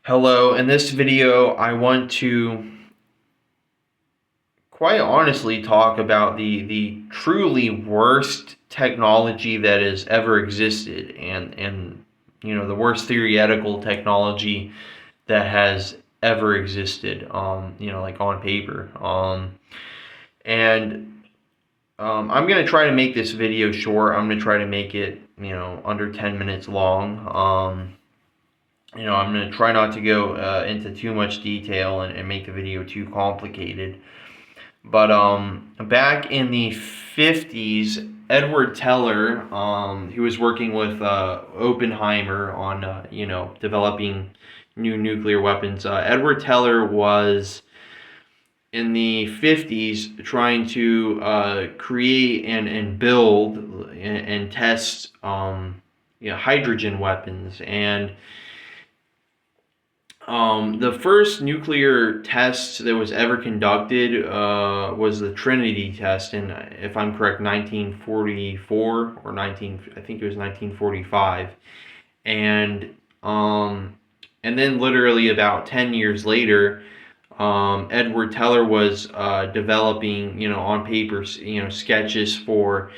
Hello, in this video I want to quite honestly talk about the truly worst technology that has ever existed, and the worst theoretical technology that has ever existed, like on paper. And I'm gonna try to make this video short. I'm gonna try to make it under 10 minutes long. I'm going to try not to go into too much detail and make the video too complicated. But back in the 50s, Edward Teller, who was working with Oppenheimer on, developing new nuclear weapons, Edward Teller was in the 50s trying to create and build and test hydrogen weapons. And the first nuclear test that was ever conducted was the Trinity test in, if I'm correct, 1944 or I think it was 1945, and then literally about 10 years later, Edward Teller was developing, on paper, sketches for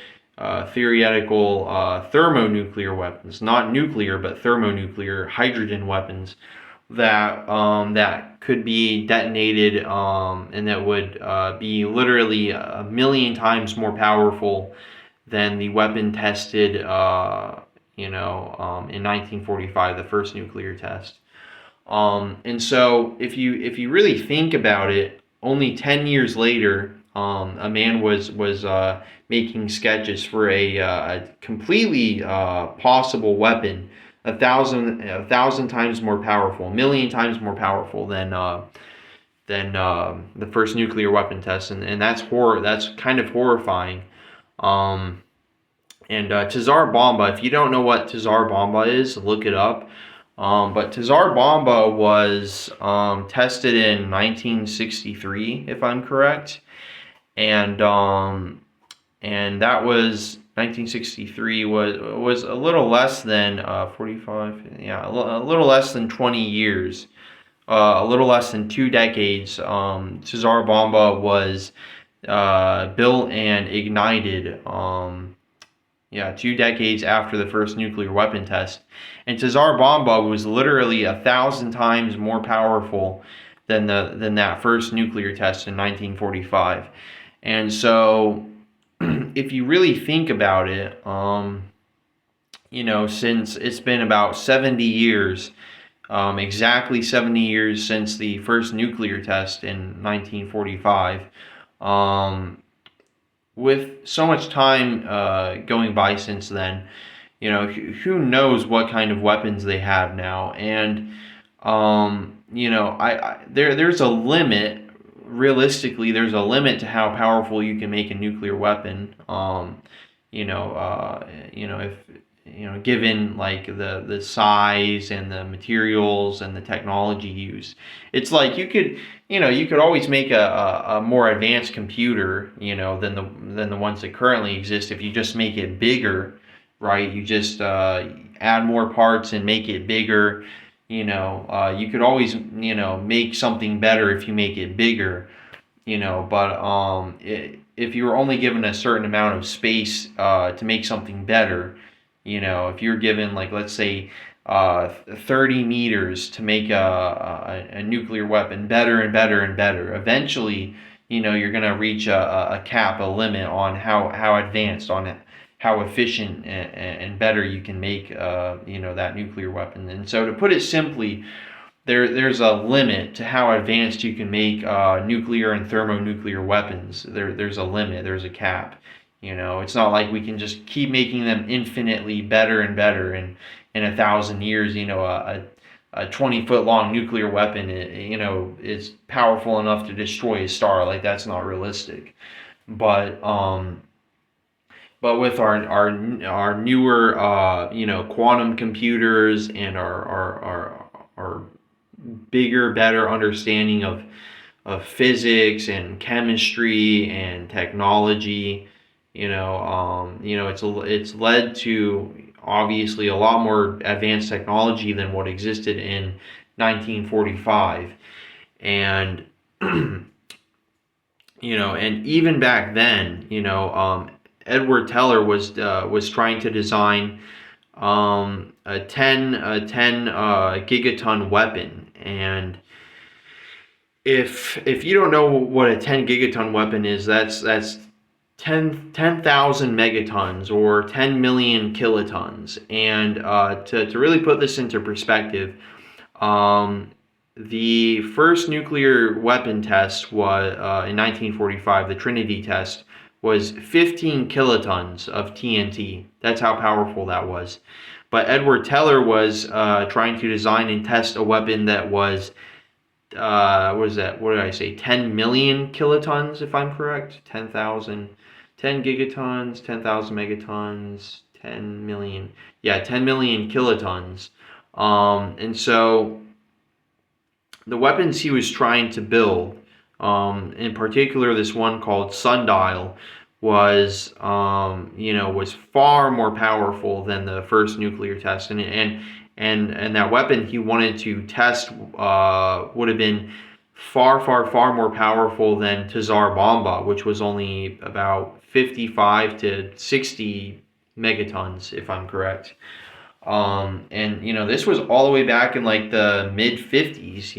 theoretical thermonuclear weapons, not nuclear but thermonuclear hydrogen weapons that could be detonated, and that would be literally a million times more powerful than the weapon tested, in 1945, the first nuclear test. And so, if you really think about it, only 10 years later, a man was making sketches for a completely possible weapon, a thousand times more powerful, a million times more powerful than the first nuclear weapon test, and that's kind of horrifying. And Tsar Bomba, if you don't know what Tsar Bomba is, look it up. But Tsar Bomba was tested in 1963, if I'm correct, and that was 1963 was a little less than 45, yeah, a little less than 20 years, a little less than 2 decades. Tsar Bomba was built and ignited. 2 decades after the first nuclear weapon test. And Tsar Bomba was literally 1,000 times more powerful than that first nuclear test in 1945. And so, if you really think about it, since it's been about 70 years, exactly 70 years since the first nuclear test in 1945, with so much time going by since then, who knows what kind of weapons they have now. And there's a limit. Realistically, there's a limit to how powerful you can make a nuclear weapon. If given like the size and the materials and the technology used, it's like you could always make a more advanced computer, than the ones that currently exist, if you just make it bigger, right? You just add more parts and make it bigger. You could always make something better if you make it bigger. But if you were only given a certain amount of space to make something better, if you're given, like, let's say 30 meters to make a nuclear weapon better and better and better, eventually, you're going to reach a cap, a limit on how advanced, on it, how efficient and better you can make that nuclear weapon. And so, to put it simply, there's a limit to how advanced you can make nuclear and thermonuclear weapons. There's a limit. There's a cap. It's not like we can just keep making them infinitely better and better. And in 1,000 years, a 20-foot long nuclear weapon, is powerful enough to destroy a star. Like, that's not realistic. But with our newer quantum computers and our bigger, better understanding of physics and chemistry and technology, it's led to obviously a lot more advanced technology than what existed in 1945. And and even back then, Edward Teller was trying to design a ten gigaton weapon. And if you don't know what a 10 gigaton weapon is, that's 10,000 megatons, or 10 million kilotons. And to really put this into perspective, the first nuclear weapon test was in 1945. The Trinity test was 15 kilotons of TNT. That's how powerful that was. But Edward Teller was trying to design and test a weapon that was, what is that? What did I say? 10 million kilotons, if I'm correct. 10,000, 10 gigatons, 10,000 megatons, 10 million. Yeah, 10 million kilotons. And so the weapons he was trying to build, in particular this one called Sundial, was was far more powerful than the first nuclear test. And that weapon he wanted to test would have been far, far, far more powerful than Tsar Bomba, which was only about 55 to 60 megatons, if I'm correct. And this was all the way back in like the mid 50s,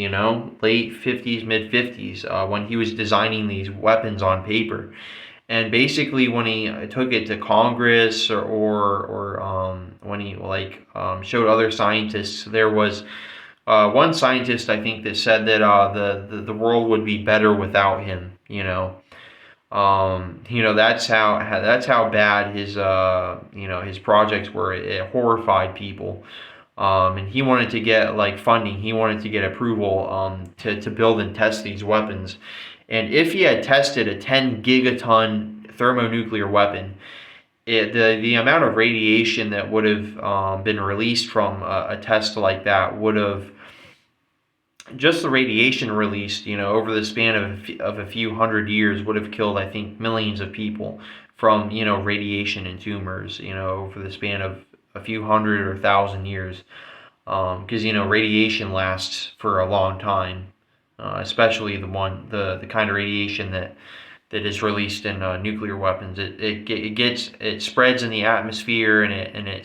late 50s, mid 50s, when he was designing these weapons on paper. And basically, when he took it to Congress, or when he showed other scientists, there was one scientist, I think, that said that the world would be better without him. That's how bad his projects were. It horrified people. And he wanted to get funding. He wanted to get approval to build and test these weapons. And if he had tested a 10 gigaton thermonuclear weapon, the amount of radiation that would have been released from a test like that would have, just the radiation released, over the span of a few hundred years, would have killed, I think, millions of people from, radiation and tumors, over the span of a few hundred or thousand years. Because, radiation lasts for a long time, especially the kind of radiation that is released in nuclear weapons. It spreads in the atmosphere, and then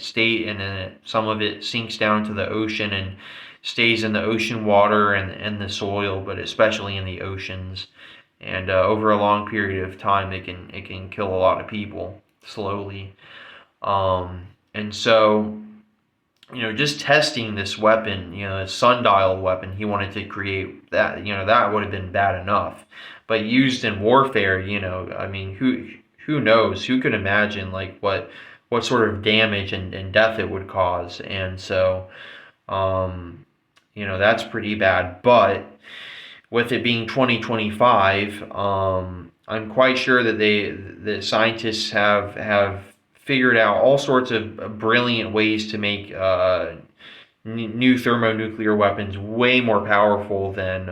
some of it sinks down to the ocean and stays in the ocean water and the soil, but especially in the oceans. And over a long period of time, it can kill a lot of people slowly. And so, just testing this weapon, a sundial weapon, he wanted to create that. That would have been bad enough, but used in warfare, I mean, who knows? Who could imagine what sort of damage and death it would cause? And so, that's pretty bad. But with it being 2025, I'm quite sure that the scientists have figured out all sorts of brilliant ways to make new thermonuclear weapons way more powerful than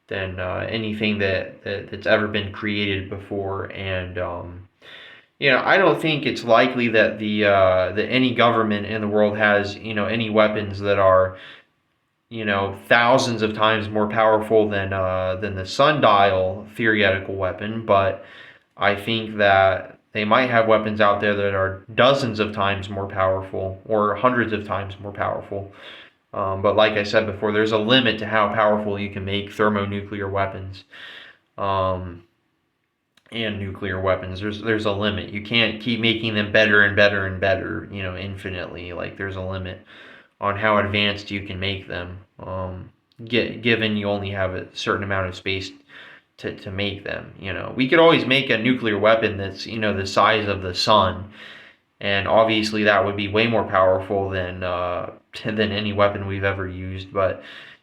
anything that's ever been created before. And I don't think it's likely that that any government in the world has any weapons that are thousands of times more powerful than the sundial theoretical weapon. But I think that they might have weapons out there that are dozens of times more powerful, or hundreds of times more powerful. But like I said before, there's a limit to how powerful you can make thermonuclear weapons, and nuclear weapons. There's a limit. You can't keep making them better and better and better, infinitely. There's a limit on how advanced you can make them, given you only have a certain amount of space to make them. We could always make a nuclear weapon that's the size of the sun, and obviously that would be way more powerful than any weapon we've ever used. But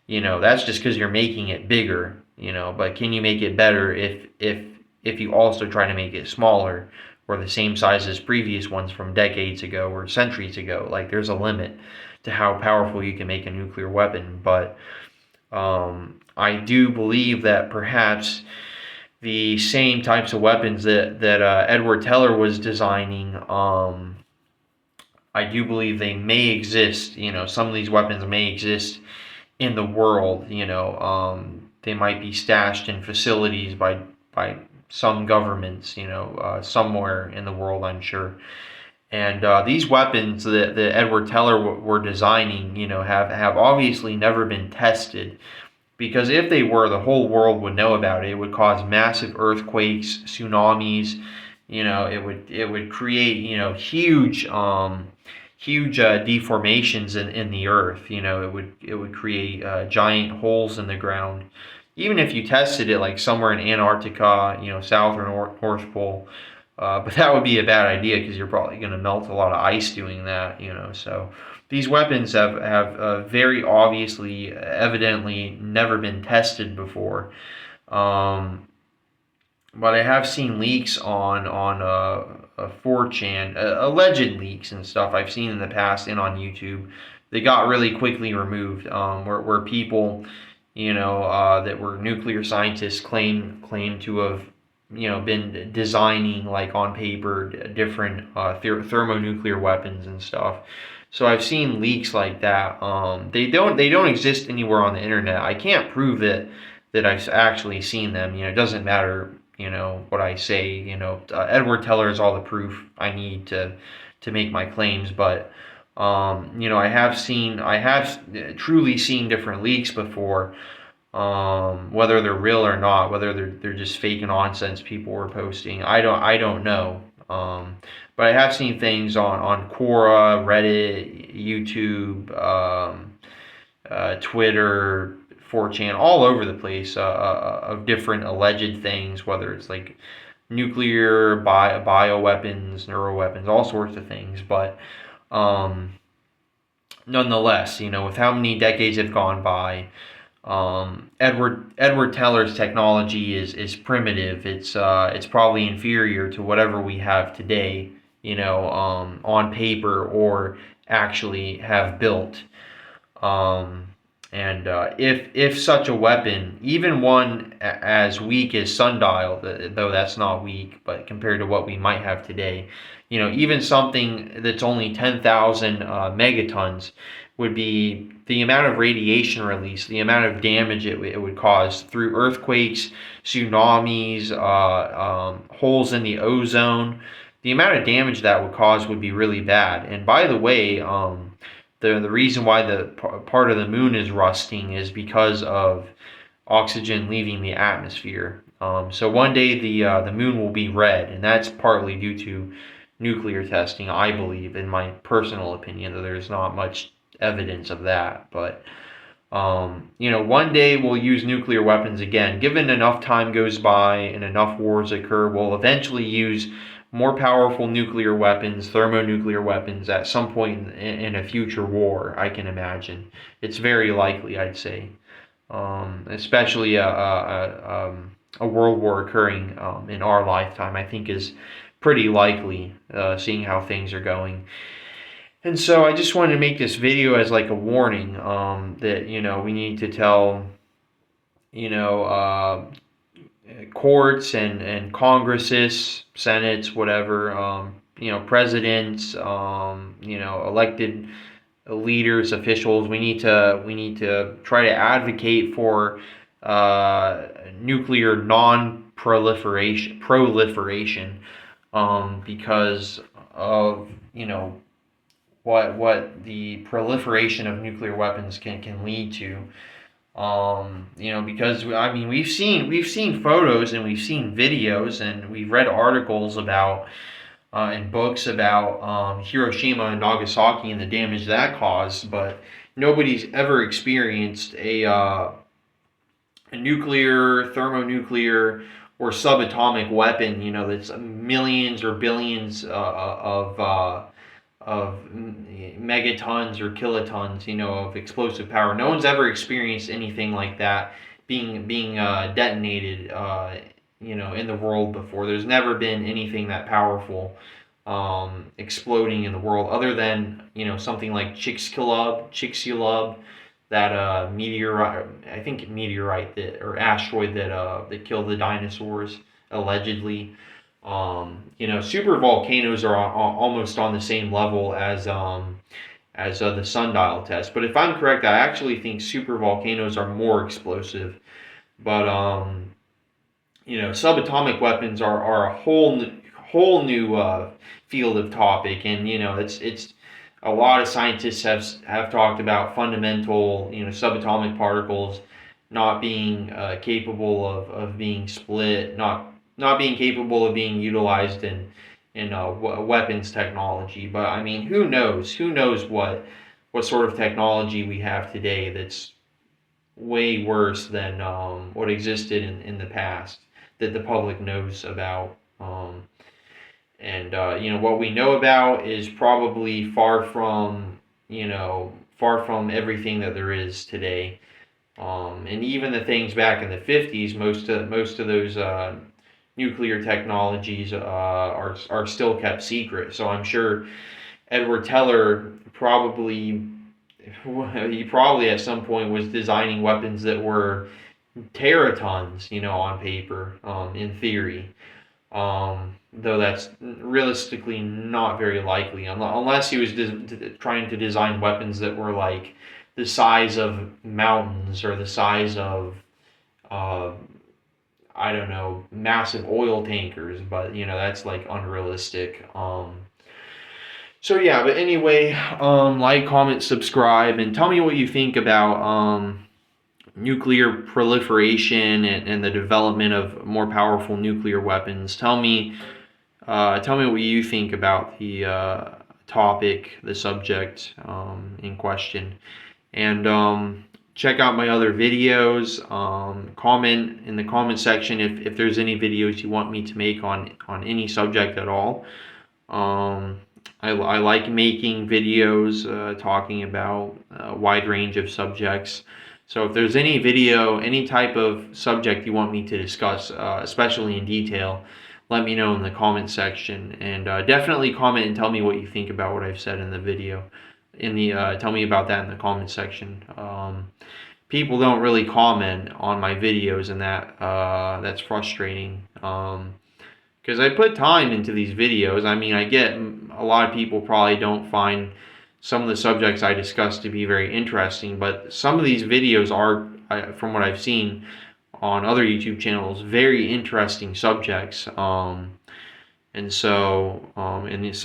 that's just because you're making it bigger. But can you make it better if you also try to make it smaller, or the same size as previous ones from decades ago or centuries ago? There's a limit to how powerful you can make a nuclear weapon. But I do believe that perhaps the same types of weapons that Edward Teller was designing I do believe they may exist. Some of these weapons may exist in the world. They might be stashed in facilities by some governments. Somewhere in the world, I'm sure. And these weapons that Edward Teller were designing, have obviously never been tested, because if they were, the whole world would know about it. It would cause massive earthquakes, tsunamis. It would create huge deformations in the earth. It would create giant holes in the ground. Even if you tested it like somewhere in Antarctica, South or North Pole, but that would be a bad idea because you're probably going to melt a lot of ice doing that. So these weapons have very obviously, evidently, never been tested before. But I have seen leaks on 4chan, alleged leaks and stuff I've seen in the past and on YouTube. They got really quickly removed, where people, that were nuclear scientists claim to have, been designing, like on paper, different thermonuclear weapons and stuff. So I've seen leaks like that. They don't exist anywhere on the internet. I can't prove that I've actually seen them. It doesn't matter, what I say. Edward Teller is all the proof I need to make my claims. But I have truly seen different leaks before. Whether they're real or not, whether they're just fake nonsense people were posting, I don't know. But I have seen things on Quora, Reddit, YouTube, Twitter, 4chan, all over the place, of different alleged things, whether it's like nuclear, bioweapons, neuroweapons, all sorts of things. But nonetheless, with how many decades have gone by, Edward Teller's technology is primitive. It's probably inferior to whatever we have today, on paper or actually have built. And if such a weapon, even one as weak as Sundial, though that's not weak, but compared to what we might have today, even something that's only 10,000 megatons, would be the amount of radiation release, the amount of damage it would cause through earthquakes, tsunamis, holes in the ozone. The amount of damage that would cause would be really bad. And by the way, the reason why the part of the moon is rusting is because of oxygen leaving the atmosphere. So one day the moon will be red, and that's partly due to nuclear testing, I believe, in my personal opinion. Though there's not much evidence of that. But one day we'll use nuclear weapons again. Given enough time goes by and enough wars occur, we'll eventually use more powerful nuclear weapons, thermonuclear weapons, at some point in a future war. I can imagine it's very likely, I'd say, especially a world war occurring in our lifetime. I think is pretty likely, seeing how things are going. And so I just wanted to make this video as like a warning, that we need to tell courts and Congresses, Senates, whatever, presidents, elected leaders, officials. We need to try to advocate for nuclear proliferation, because of what the proliferation of nuclear weapons can lead to. Because I mean we've seen photos and we've seen videos and we've read articles about and books about Hiroshima and Nagasaki and the damage that caused, but nobody's ever experienced a nuclear, thermonuclear, or subatomic weapon, that's millions or billions of megatons or kilotons, of explosive power. No one's ever experienced anything like that being detonated, in the world before. There's never been anything that powerful exploding in the world, other than something like Chicxulub, that meteorite that, or asteroid that killed the dinosaurs, allegedly. Super volcanoes are almost on the same level as the sundial test. But if I'm correct, I actually think super volcanoes are more explosive. But subatomic weapons are a whole new field of topic, and it's a lot of scientists have talked about fundamental subatomic particles not being capable of being split, not being capable of being utilized in weapons technology. But I mean, who knows? Who knows what sort of technology we have today that's way worse than what existed in the past that the public knows about. And what we know about is probably far from everything that there is today. And even the things back in the 50s, most of those nuclear technologies are still kept secret. So I'm sure Edward Teller probably at some point was designing weapons that were teratons, on paper, in theory. Though that's realistically not very likely, unless he was trying to design weapons that were like the size of mountains or the size of, uh, I don't know, massive oil tankers. But that's like unrealistic. So yeah, but anyway, like, comment, subscribe, and tell me what you think about nuclear proliferation and the development of more powerful nuclear weapons. Tell me what you think about the topic, the subject in question, and check out my other videos. Comment in the comment section if there's any videos you want me to make on any subject at all. I like making videos talking about a wide range of subjects. So if there's any video, any type of subject you want me to discuss, especially in detail, let me know in the comment section. And definitely comment and tell me what you think about what I've said in the video. Tell me about that in the comment section. People don't really comment on my videos, and that's frustrating. Because I put time into these videos. I mean, I get a lot of people probably don't find some of the subjects I discuss to be very interesting, but some of these videos are, from what I've seen on other YouTube channels, very interesting subjects. And some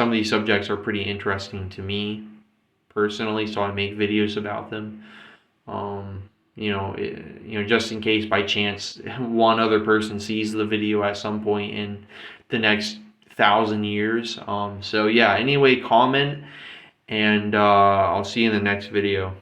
of these subjects are pretty interesting to me personally, so I make videos about them. Just in case by chance one other person sees the video at some point in the next 1,000 years. So yeah, anyway, comment, and I'll see you in the next video.